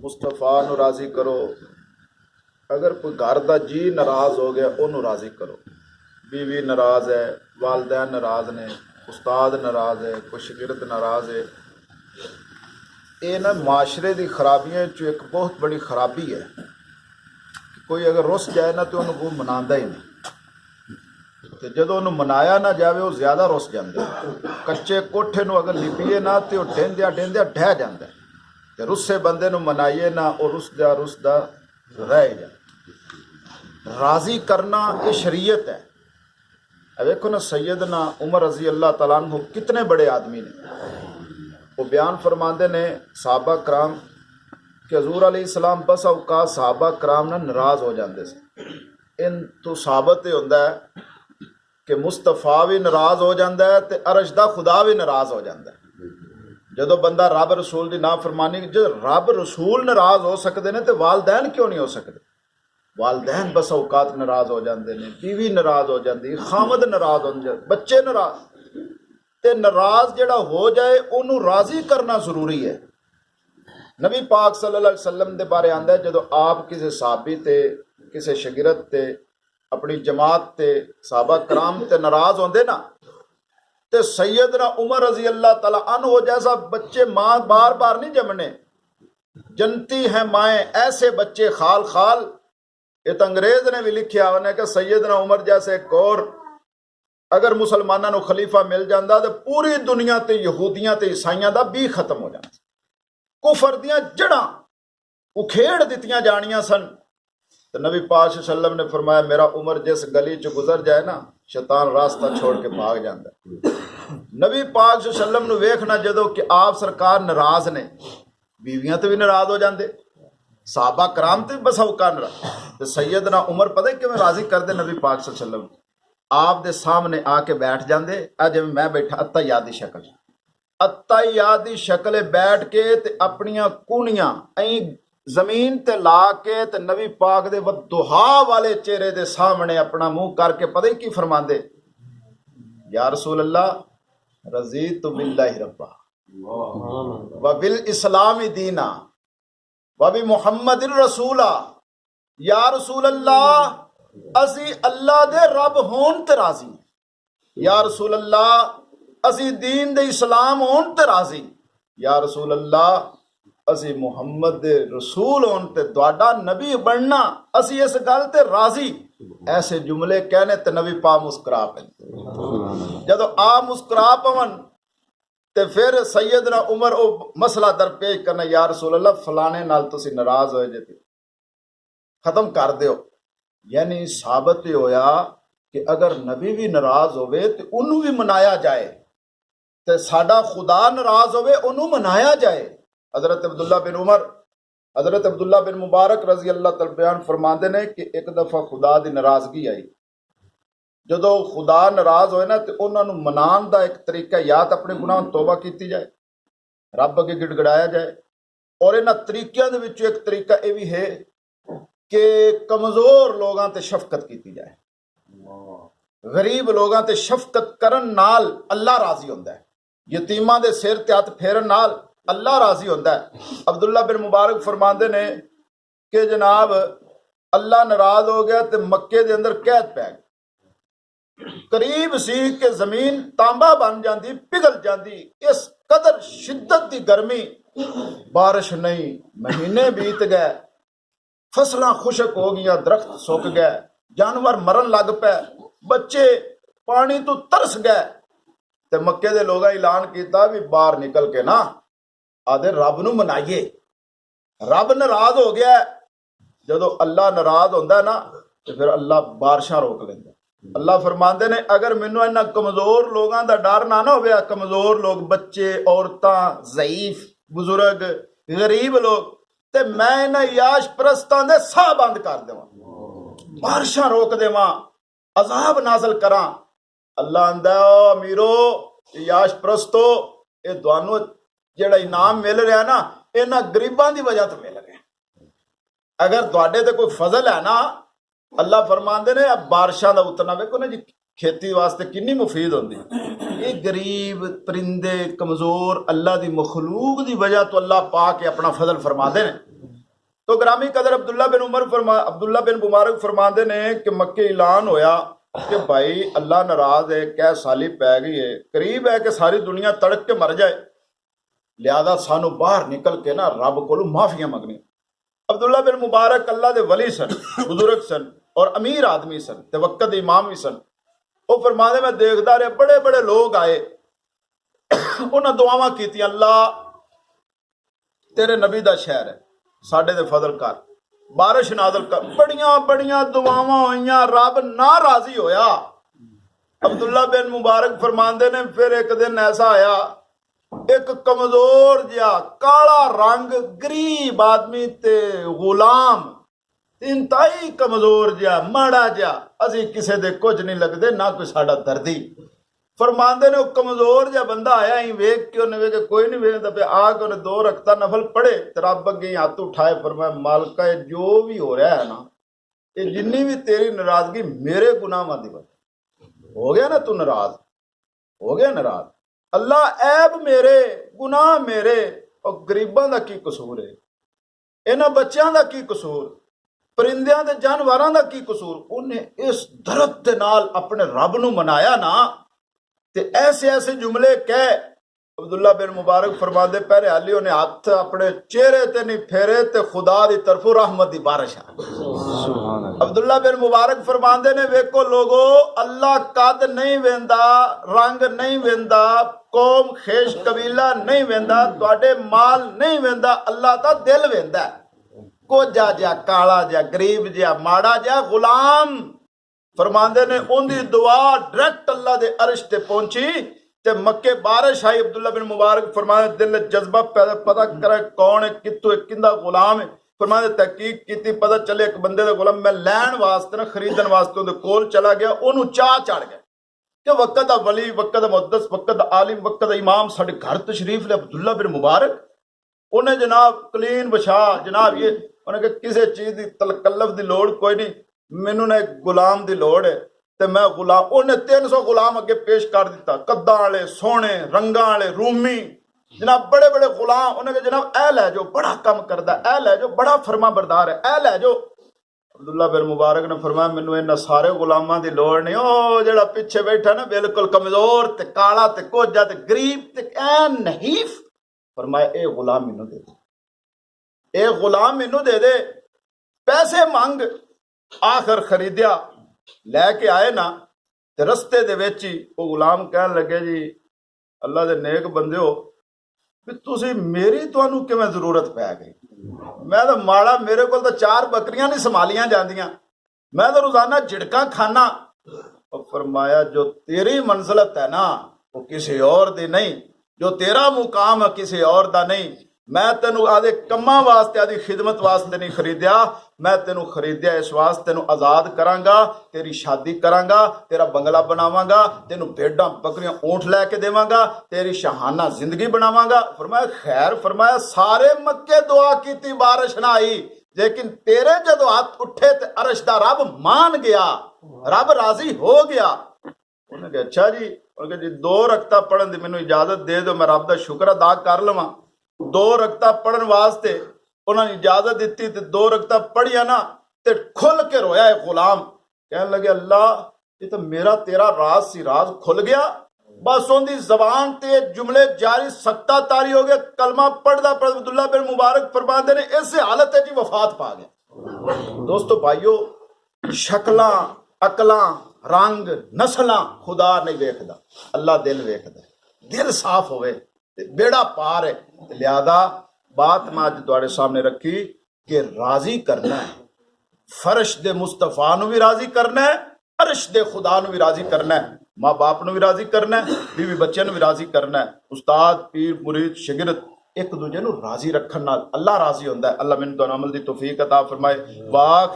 مصطفیٰ نو راضی کرو. اگر کوئی گھر دا جی ناراض ہو گیا انہوں راضی کرو. بیوی ناراض ہے، والدین ناراض نے، استاد ناراض ہے، کوئی شاگرد ناراض ہے. یہ نا معاشرے دی خرابیاں چو ایک بہت بڑی خرابی ہے. کوئی اگر رس جائے نا تو انہوں وہ مناندا ہی نہیں، تو جدو انہوں منایا نہ جاوے وہ زیادہ رس جاندے. کچے کوٹھے نو اگر لپیے نہ تو ڈھیندیا ڈھیندیا ڈھہ جاندے. تے رسے بندے نو منائیے نہ وہ رسدا رہ جائے. راضی کرنا یہ شریعت ہے. دیکھو نا سیدنا عمر رضی اللہ تعالیٰ عنہ کتنے بڑے آدمی نے. وہ بیان فرماندے نے صحابہ کرام کہ حضور علیہ السلام بس اوقات صحابہ کرام نہ ناراض ہو جاندے سے. ان تو ثابت یہ ہوتا ہے کہ مصطفیٰ بھی ناراض ہو جاندہ ہے تے عرش دا خدا بھی ناراض ہو جاندہ ہے. جدو بندہ رب رسول دی نافرمانی، جب رب رسول ناراض ہو سکتے ہیں تو والدین کیوں نہیں ہو سکتے؟ والدین بس اوقات ناراض ہو جاندے نے، بیوی ناراض ہو جاندی، خامد ناراض ہو جاندے، بچے ناراض. تے ناراض جڑا ہو جائے انہوں راضی کرنا ضروری ہے. نبی پاک صلی اللہ علیہ وسلم دے بارے آندہ ہے جدو آپ کسی صحابی تے کسی شاگرد تے اپنی جماعت تے صحابہ کرام تے ناراض ہوندے نا، تے سیدنا عمر رضی اللہ تعالیٰ عنہ جیسا بچے ماں بار بار نہیں جمنے. جنتی ہیں مائیں ایسے بچے خال خال. یہ تو انگریز نے بھی لکھیا انہیں کہ سیدنا عمر جیسے ایک اور اگر مسلمانوں نو خلیفہ مل جاندہ تو پوری دنیا تے یہودیاں تے عیسائیاں دا بھی ختم ہو جانا. کفر دیاں جڑاں اکھیڑ دیتیاں جانیاں سن. تو نبی پاک صلی اللہ علیہ وسلم نے فرمایا میرا عمر جس گلی چ گزر جائے نا شیطان راستہ چھوڑ کے بھاگ جاندہ. نبی پاک صلی اللہ علیہ وسلم نو ویکھنا جدو کہ آپ سرکار ناراض نے، بیویاں تے بھی ناراض ہو جاندے، صحابہ کرام تے بس اوقات ناراض. تو سیدنا عمر پتہ کہ میں راضی کر دے نبی پاک صلی اللہ علیہ وسلم آپ دے سامنے آ کے بیٹھ جاندے. اج میں بیٹھا اتحیاتی شکل اتحیاتی شکل بیٹھ کے تے اپنیاں کونیاں این زمین تے لا کے تے نبی پاک دے ودہا والے چہرے دے سامنے اپنا منہ کر کے پتہ کی فرماندے، یا رسول اللہ رضیت باللہ ربا وبالاسلام دینا وبمحمد الرسولہ. یا رسول اللہ اسی اللہ دے رب ہون تے راضی. یا رسول اللہ اسی دین دے اسلام ہون تے راضی. یا رسول اللہ اسی محمد دے رسول ہون تے دوڑا نبی بننا اسی اس گل تے راضی. ایسے جملے کہنے تے نبی پاک مسکرا پہ. جدو آپ مسکرا پون تے پھر سیدنا عمر او مسئلہ درپیش کرنا، یا رسول اللہ فلانے نال تسی ناراض ہوئے جے ختم کر دیو. یعنی ثابت ہویا کہ اگر نبی بھی ناراض ہوئے تو انہوں بھی منایا جائے، تے ساڈا خدا ناراض ہوئے انہوں منایا جائے. حضرت عبداللہ بن عمر، حضرت عبداللہ بن مبارک رضی اللہ تعالیٰ بیان فرماندے نے کہ ایک دفعہ خدا دی ناراضگی آئی. جدو خدا ناراض ہوئے نا تو انہوں نے منان دا ایک طریقہ یا تو اپنے گناہ توبہ کیتی جائے، رب اگے گڑ گڑایا جائے. اور انہاں طریقیاں دے وچوں ایک طریقہ یہ بھی ہے کہ کمزور لوگاں تے شفقت کیتی جائے. غریب لوگاں تے شفقت کرن نال اللہ راضی ہوندا ہے. یتیماں دے سر تے ہاتھ پھیرن نال اللہ راضی ہوندا ہے. عبداللہ بن مبارک فرماندے نے کہ جناب اللہ ناراض ہو گیا تے مکے دے اندر قید پہ گئی. قریب سی کہ زمین تانبا بن جاندی، پگھل جاندی. اس قدر شدت دی گرمی، بارش نہیں، مہینے بیت گئے، فصلاں خشک ہو گیا، درخت سوک گئے، جانور مرن لگ پے، بچے پانی تو ترس گئے. تے مکے دے لوگا اعلان کیتا بھی باہر نکل کے نا آدھے رب نو منائیے، رب ناراض ہو گیا ہے. جدو اللہ ناراض ہوندہ ہے نا تو پھر اللہ بارشاں روک لیندے. اللہ فرماندے نے اگر مینوں انہاں کمزور لوگاں دا ڈر نہ ہویا، کمزور لوگ بچے، عورتاں، ضعیف، بزرگ، غریب لوگ، تے میں انہاں یاش پرستاں دے ساہ بند کر دیواں، بارشاں روک دیواں، عذاب نازل کراں. اللہ آندا امیرو یاش پرستو اے دوانو جڑا انعام مل رہا نا انہاں غریباں دی وجہ تو مل رہا. اگر تواڈے تے کوئی فضل ہے نا، اللہ فرماندے نے اب بارشاں دا اتنا ویکھو نا جی کھیتی واسطے کنی مفید ہوندی. یہ غریب پرندے کمزور اللہ دی مخلوق دی وجہ تو اللہ پاک اپنا فضل فرما دے نے. تو گرامی قدر عبداللہ بن مبارک فرماندے نے کہ مکے اعلان ہویا کہ بھائی اللہ ناراض ہے، کیا سالی پی گئی ہے، قریب ہے کہ ساری دنیا تڑک کے مر جائے، لہذا سانو باہر نکل کے نا رب کو معافیاں منگنی۔ عبداللہ بن مبارک اللہ دے ولی سن، بزرگ سن اور امیر آدمی سن تے وقت دے امام بھی سن۔ وہ فرماندے میں دیکھدا رہے بڑے بڑے لوگ آئے، انہاں دعاواں کیتیاں، اللہ تیرے نبی دا شہر ہے، ساڈے تے فضل کر، بارش نازل کر، بڑیاں بڑیاں دعاواں ہوئیاں، رب ناراضی ہویا۔ عبداللہ بن مبارک فرماندے نے پھر ایک دن ایسا آیا، ایک کمزور جیا کالا رنگ غریب آدمی تے غلام، انتہائی کمزور جیا ماڑا جیا، اسی کسے دے کچھ نہیں لگدے، نہ کوئی ساڈا دردی۔ فرماندے نے وہ کمزور جا بندہ آیا ہی ویک کے انہیں ویکے کوئی نہیں ویکتا پہ، آ کے انہیں 2 رکعتاں نفل پڑھے، رب اگے ہاتھ اٹھائے، فرمایا مالکہ جو بھی ہو رہا ہے نا، یہ جنی بھی تیری ناراضگی میرے گناہاں دی وجہ ہو گیا نا، تو ناراض ہو گیا ناراض، اللہ عیب میرے، گناہ میرے، اور غریباں دا کی قصور ہے، انہاں بچیاں دا کی قصور، پرندیاں دے جانوراں دا کی قصور۔ انہیں اس درد دے نال اپنے رب نو منایا نا، تے ایسے ایسے جملے کہے۔ عبداللہ بن مبارک فرماندے پہلے حالی انہیں ہاتھ اپنے چہرے تے نہیں پھیرے تے خدا دی طرفوں رحمت دی بارش آ۔ عبداللہ بن مبارک فرماندے نے ویکو لوگو، اللہ قد نہیں ویندا، رنگ نہیں ویندا، قوم خیش قبیلہ نہیں ویندا، تواڈے مال نہیں ویندا، اللہ دا دل ویندا ہے۔ کوجا جا کالا جا غریب جا ماڑا جا غلام، فرماندے نے ان دی دعا ڈائریکٹ اللہ دے عرش تے پہنچی تے مکے بارش آئی۔ عبداللہ بن مبارک فرماندے دل جذبہ پیدا پتہ کرے کون ہے، کتوں ہے، کندہ غلام ہے۔ فرماندے تحقیق کیتی، پتہ چلے ایک بندے دا غلام، میں لین واسطے نہ خریدن واسطے دے کول چلا گیا، انہوں چاہ چڑھ گیا کہ وقت دا ولی، وقت دا مقدس، وقت دا عالم، وقت دا امام ساڑھے گھر تشریف لے عبداللہ بن مبارک۔ انہیں جناب کلین بچھا، جناب یہ انہیں کہ کسی چیز دی تکلف دی لوڑ کوئی نہیں، مینوں نے ایک غلام دی لوڑ ہے تے میں غلام، انہیں 300 غلام اگے پیش کر دیتا، قداں والے، سونے رنگاں والے، رومی، جناب بڑے بڑے غلام۔ انہیں کہ جناب اے لے جو، بڑا کم کردا، اے لے جو، بڑا فرما بردار ہے، اے لے جو۔ عبداللہ بن مبارک نے فرمایا مینوں انہاں سارے غلاماں دی لوڑ نہیں، او جڑا پیچھے بیٹھا نا بالکل کمزور تے کالا تے کوجا تے غریب تے این نحیف، فرمایا اے غلام مینوں دے دے، اے غلام مینوں دے دے، پیسے مانگ۔ آخر خریدیا، لے کے آئے نا تے رستے دے وچ ہی وہ غلام کہن لگے جی اللہ دے نیک بندے ہو، بھی تسی میری تانوں کیویں ضرورت پی گئی، میں تو ماڑا، میرے کول تو 4 بکریاں نہیں سنبھالیاں جاندیاں، میں تو روزانہ جھڑکاں کھانا۔ اور فرمایا جو تیری منزلت ہے نا وہ کسی اور دی نہیں، جو تیرا مقام ہے کسی اور دا نہیں، میں تینوں آدھے کماں واسطے، آدھی خدمت واسطے نہیں خریدیا، میں تینوں خریدیا اس واسطے تینوں آزاد کراں گا، تیری شادی کراں گا، تیرا بنگلہ بناواں گا، تینوں بھیڈاں بکریاں اونٹ لے کے دیواں گا، تیری شاہانہ زندگی بناواں گا۔ فرمایا خیر، فرمایا سارے مکے دعا کیتی بارش نہ آئی، لیکن تیرے جدو ہاتھ اٹھے تے عرش دا رب مان گیا، رب راضی ہو گیا۔ انہوں نے کہا اچھا جی، انہوں نے کہا جی 2 رکعتاں پڑھن دی مینوں اجازت دے دو، میں رب دا شکر ادا کر لواں۔ 2 رکعتاں پڑھن واسطے انہوں نے اجازت دیتی تے 2 رکعتاں پڑھیا نا تے کھل کے رویا ایک غلام، کہنے لگے اللہ یہ تو میرا تیرا راز سی، راز کھل گیا۔ بس ان دی زبان تے جملے جاری، سکتہ تاری ہو گیا، کلمہ پڑھدا پڑھدا عبداللہ بن مبارک فرماندے نے اس حالت ہے جی وفات پا گیا۔ دوستو بھائیو، شکلاں، عقلاں، رنگ، نسلاں خدا نہیں ویکھدا، اللہ دل ویکھدا ہے۔ دل صاف ہوئے تے بیڑا پار ہے۔ لہذا بات میں آج تواڈے سامنے رکھی کہ راضی کرنا ہے، فرش دے مصطفیٰ نو بھی راضی کرنا ہے، عرش دے خدا نو بھی راضی کرنا ہے، ماں باپ نو بھی راضی کرنا ہے، بیوی بچے نو بھی راضی کرنا ہے، استاد، پیر، مرید، شاگرد، ایک دوجے نو راضی رکھن نال اللہ راضی ہوندا ہے۔ اللہ مینوں تانوں عمل دی توفیق عطا فرمائے۔ واخر